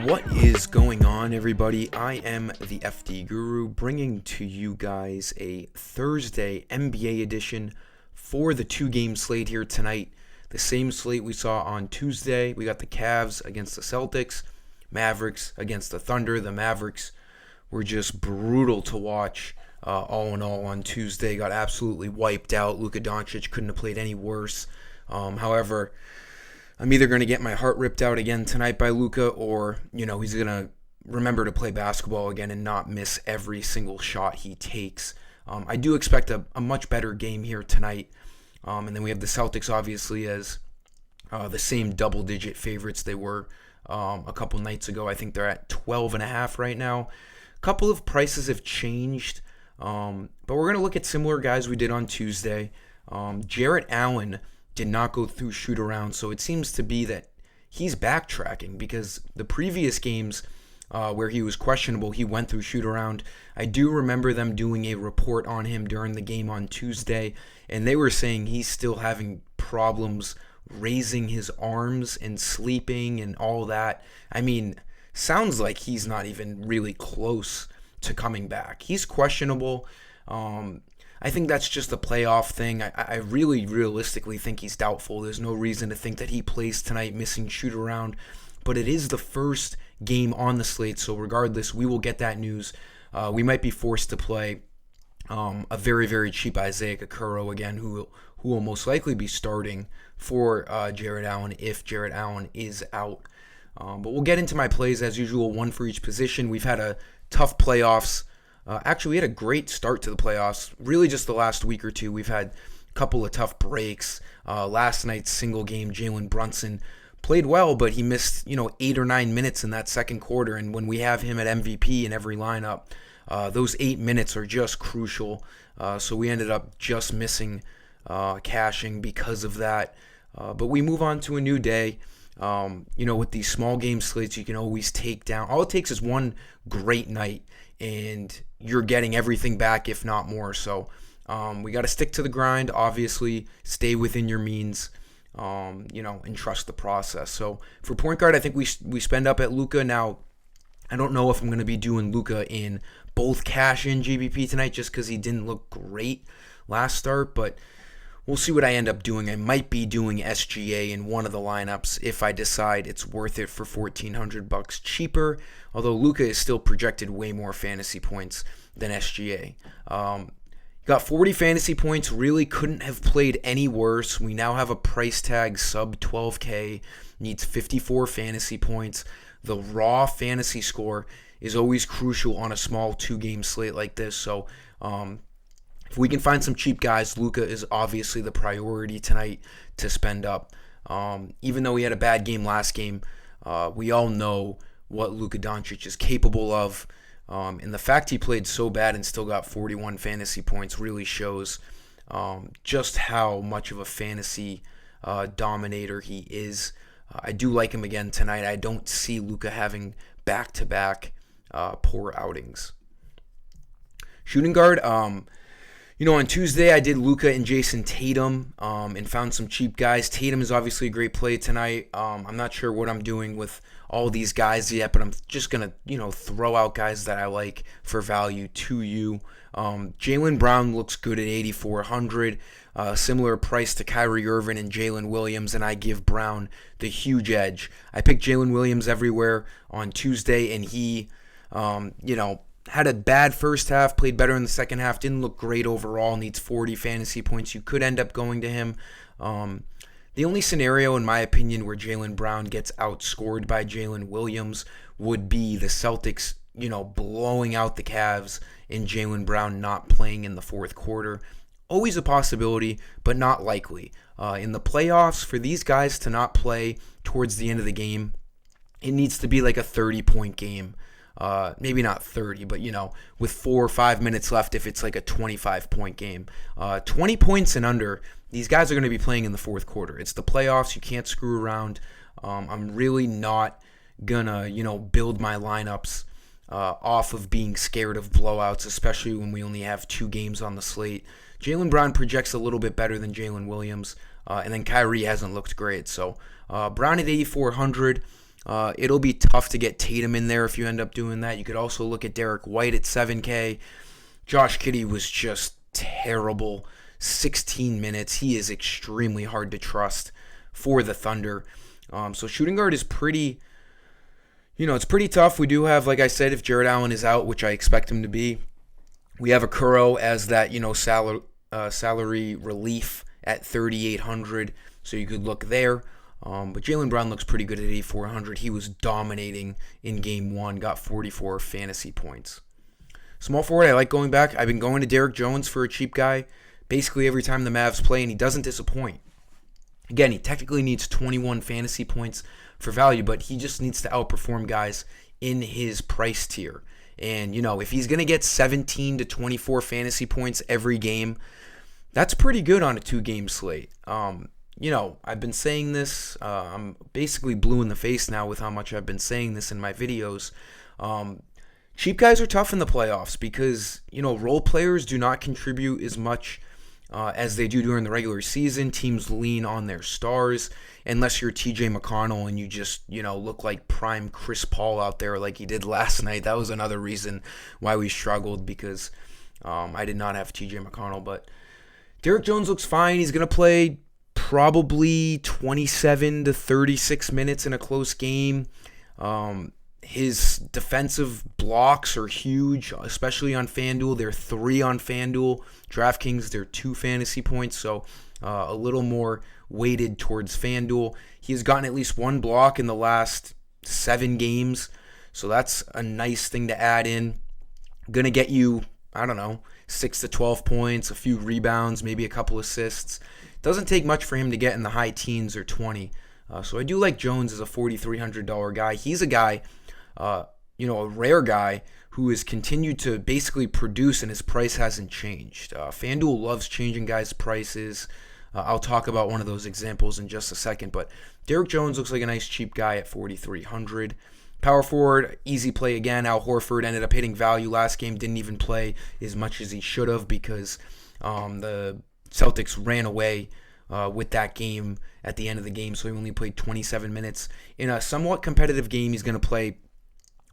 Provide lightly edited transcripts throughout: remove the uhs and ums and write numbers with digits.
What is going on, everybody? I am the FDGURU, bringing to you guys a Thursday NBA edition for the two-game slate here tonight. The same slate we saw on Tuesday. We got the Cavs against the Celtics, Mavericks against the Thunder. The Mavericks were just brutal to watch. All in all, on Tuesday, got absolutely wiped out. Luka Doncic couldn't have played any worse. However, I'm either going to get my heart ripped out again tonight by Luka, or, he's going to remember to play basketball again and not miss every single shot he takes. I do expect a much better game here tonight. And then we have the Celtics, obviously, as the same double-digit favorites they were a couple nights ago. I think they're at 12.5 right now. A couple of prices have changed, but we're going to look at similar guys we did on Tuesday. Jarrett Allen did not go through shoot-around, so it seems to be that he's backtracking because the previous games where he was questionable, he went through shoot-around. I do remember them doing a report on him during the game on Tuesday, and they were saying he's still having problems raising his arms and sleeping and all that. I mean, sounds like he's not even really close to coming back. He's questionable. I think that's just a playoff thing. I really realistically think he's doubtful. There's no reason to think that he plays tonight missing shoot-around. But it is the first game on the slate, so regardless, we will get that news. We might be forced to play a very, very cheap Isaiah Okoro again, who will most likely be starting for Jarrett Allen if Jarrett Allen is out. But we'll get into my plays as usual, one for each position. We've had a tough playoffs. Actually, we had a great start to the playoffs. Really just the last week or two, we've had a couple of tough breaks. Last night's single game, Jalen Brunson played well, but he missed 8 or 9 minutes in that second quarter. And when we have him at MVP in every lineup, those 8 minutes are just crucial. So we ended up just missing cashing because of that. But we move on to a new day. With these small game slates, you can always take down. All it takes is one great night, and you're getting everything back, if not more. So we got to stick to the grind, obviously, stay within your means, and trust the process. So for point guard, I think we spend up at Luka. Now, I don't know if I'm going to be doing Luka in both cash and GBP tonight just because he didn't look great last start, but we'll see what I end up doing. I might be doing SGA in one of the lineups if I decide it's worth it for $1,400 cheaper, although Luka is still projected way more fantasy points than SGA. Got 40 fantasy points, really couldn't have played any worse. We now have a price tag sub 12K, needs 54 fantasy points. The raw fantasy score is always crucial on a small two-game slate like this, so if we can find some cheap guys, Luka is obviously the priority tonight to spend up. Even though he had a bad game last game, we all know what Luka Doncic is capable of. And the fact he played so bad and still got 41 fantasy points really shows just how much of a fantasy dominator he is. I do like him again tonight. I don't see Luka having back-to-back poor outings. Shooting guard, on Tuesday I did Luka and Jason Tatum and found some cheap guys. Tatum is obviously a great play tonight. I'm not sure what I'm doing with all these guys yet, but I'm just going to, throw out guys that I like for value to you. Jaylen Brown looks good at 8,400. Similar price to Kyrie Irving and Jalen Williams, and I give Brown the huge edge. I picked Jalen Williams everywhere on Tuesday, and he, had a bad first half, played better in the second half, didn't look great overall, needs 40 fantasy points. You could end up going to him. The only scenario, in my opinion, where Jaylen Brown gets outscored by Jalen Williams would be the Celtics, blowing out the Cavs and Jaylen Brown not playing in the fourth quarter. Always a possibility, but not likely. In the playoffs, for these guys to not play towards the end of the game, it needs to be like a 30-point game. Maybe not 30, but, with 4 or 5 minutes left if it's like a 25-point game. 20 points and under, these guys are going to be playing in the fourth quarter. It's the playoffs. You can't screw around. I'm really not going to, build my lineups off of being scared of blowouts, especially when we only have 2 games on the slate. Jaylen Brown projects a little bit better than Jalen Williams, and then Kyrie hasn't looked great. So Brown at 8,400. It'll be tough to get Tatum in there if you end up doing that. You could also look at Derek White at 7K. Josh Giddey was just terrible. 16 minutes. He is extremely hard to trust for the Thunder. So shooting guard is pretty, it's pretty tough. We do have, like I said, if Jared Allen is out, which I expect him to be, we have FDGURU as that, salary relief at 3,800. So you could look there. But Jaylen Brown looks pretty good at 8,400. He was dominating in game one, got 44 fantasy points. Small forward, I like going back. I've been going to Derek Jones for a cheap guy basically every time the Mavs play, and he doesn't disappoint. Again, he technically needs 21 fantasy points for value, but he just needs to outperform guys in his price tier. And, if he's going to get 17 to 24 fantasy points every game, that's pretty good on a 2-game slate. I've been saying this. I'm basically blue in the face now with how much I've been saying this in my videos. Cheap guys are tough in the playoffs because, role players do not contribute as much as they do during the regular season. Teams lean on their stars unless you're TJ McConnell and you just, look like prime Chris Paul out there like he did last night. That was another reason why we struggled because I did not have TJ McConnell. But Derek Jones looks fine. He's going to play probably 27 to 36 minutes in a close game. His defensive blocks are huge, especially on FanDuel. They're 3 on FanDuel. DraftKings, they're 2 fantasy points, so a little more weighted towards FanDuel. He has gotten at least 1 block in the last 7 games, so that's a nice thing to add in. Going to get you, 6 to 12 points, a few rebounds, maybe a couple assists. Doesn't take much for him to get in the high teens or 20. So I do like Jones as a $4,300 guy. He's a guy, a rare guy who has continued to basically produce and his price hasn't changed. FanDuel loves changing guys' prices. I'll talk about one of those examples in just a second. But Derek Jones looks like a nice cheap guy at $4,300. Power forward, easy play again. Al Horford ended up hitting value last game. Didn't even play as much as he should have because the Celtics ran away with that game at the end of the game, so he only played 27 minutes. In a somewhat competitive game, he's going to play,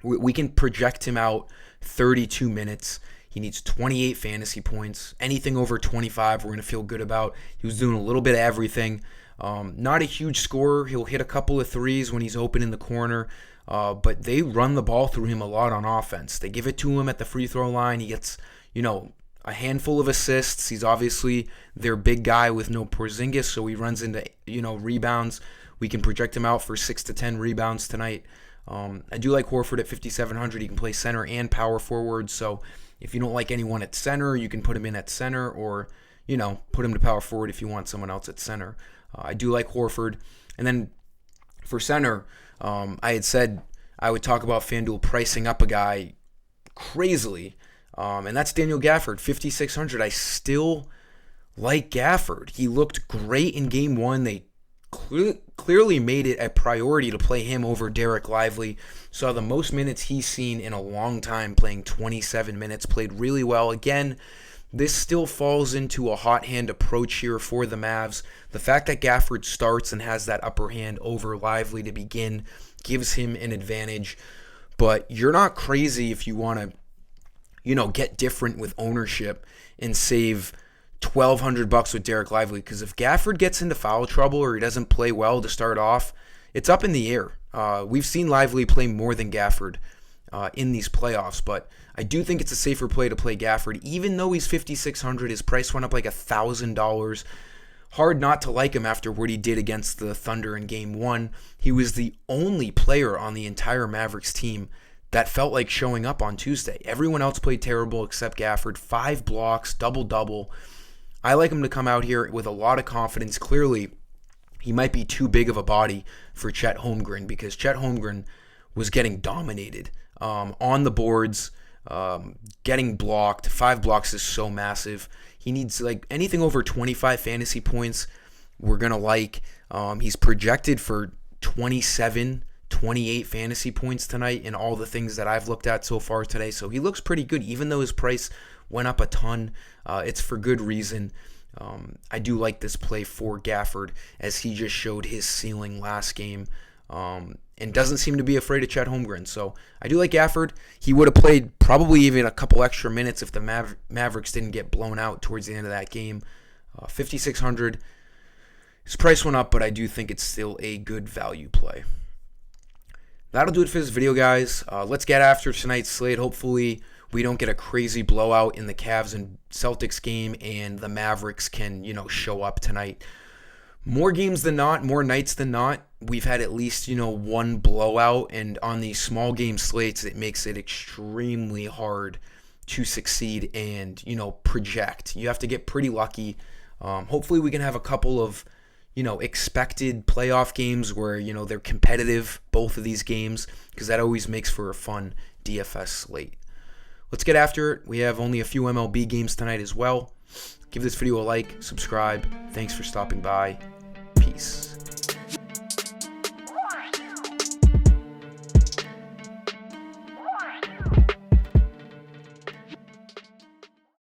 we can project him out 32 minutes. He needs 28 fantasy points. Anything over 25, we're going to feel good about. He was doing a little bit of everything. Not a huge scorer. He'll hit a couple of threes when he's open in the corner, but they run the ball through him a lot on offense. They give it to him at the free throw line. He gets, a handful of assists. He's obviously their big guy with no Porzingis, so he runs into, rebounds. We can project him out for 6 to 10 rebounds tonight. I do like Horford at 5,700. He can play center and power forward, so if you don't like anyone at center, you can put him in at center or, put him to power forward if you want someone else at center. I do like Horford. And then for center, I had said I would talk about FanDuel pricing up a guy crazily. And that's Daniel Gafford, 5,600. I still like Gafford. He looked great in game one. They clearly made it a priority to play him over Derek Lively. Saw the most minutes he's seen in a long time, playing 27 minutes. Played really well. Again, this still falls into a hot hand approach here for the Mavs. The fact that Gafford starts and has that upper hand over Lively to begin gives him an advantage. But you're not crazy if you want to get different with ownership and save $1,200 with Derek Lively. Because if Gafford gets into foul trouble or he doesn't play well to start off, it's up in the air. We've seen Lively play more than Gafford in these playoffs, but I do think it's a safer play to play Gafford. Even though he's 5,600, his price went up like $1,000. Hard not to like him after what he did against the Thunder in Game 1. He was the only player on the entire Mavericks team that felt like showing up on Tuesday. Everyone else played terrible except Gafford. 5 blocks, double-double. I like him to come out here with a lot of confidence. Clearly, he might be too big of a body for Chet Holmgren because Chet Holmgren was getting dominated on the boards, getting blocked. 5 blocks is so massive. He needs anything over 25 fantasy points we're going to like. He's projected for 27 28 fantasy points tonight in all the things that I've looked at so far today. So he looks pretty good, even though his price went up a ton. It's for good reason. I do like this play for Gafford as he just showed his ceiling last game. and doesn't seem to be afraid of Chet Holmgren. So I do like Gafford. He would have played probably even a couple extra minutes if the Mavericks didn't get blown out towards the end of that game. 5,600. His price went up, but I do think it's still a good value play. That'll do it for this video, guys. Let's get after tonight's slate. Hopefully we don't get a crazy blowout in the Cavs and Celtics game, and the Mavericks can, show up tonight. More games than not, more nights than not, we've had at least, one blowout, and on these small game slates, it makes it extremely hard to succeed and, project. You have to get pretty lucky. Hopefully we can have a couple of, expected playoff games where, they're competitive, both of these games, because that always makes for a fun DFS slate. Let's get after it. We have only a few MLB games tonight as well. Give this video a like, subscribe. Thanks for stopping by. Peace.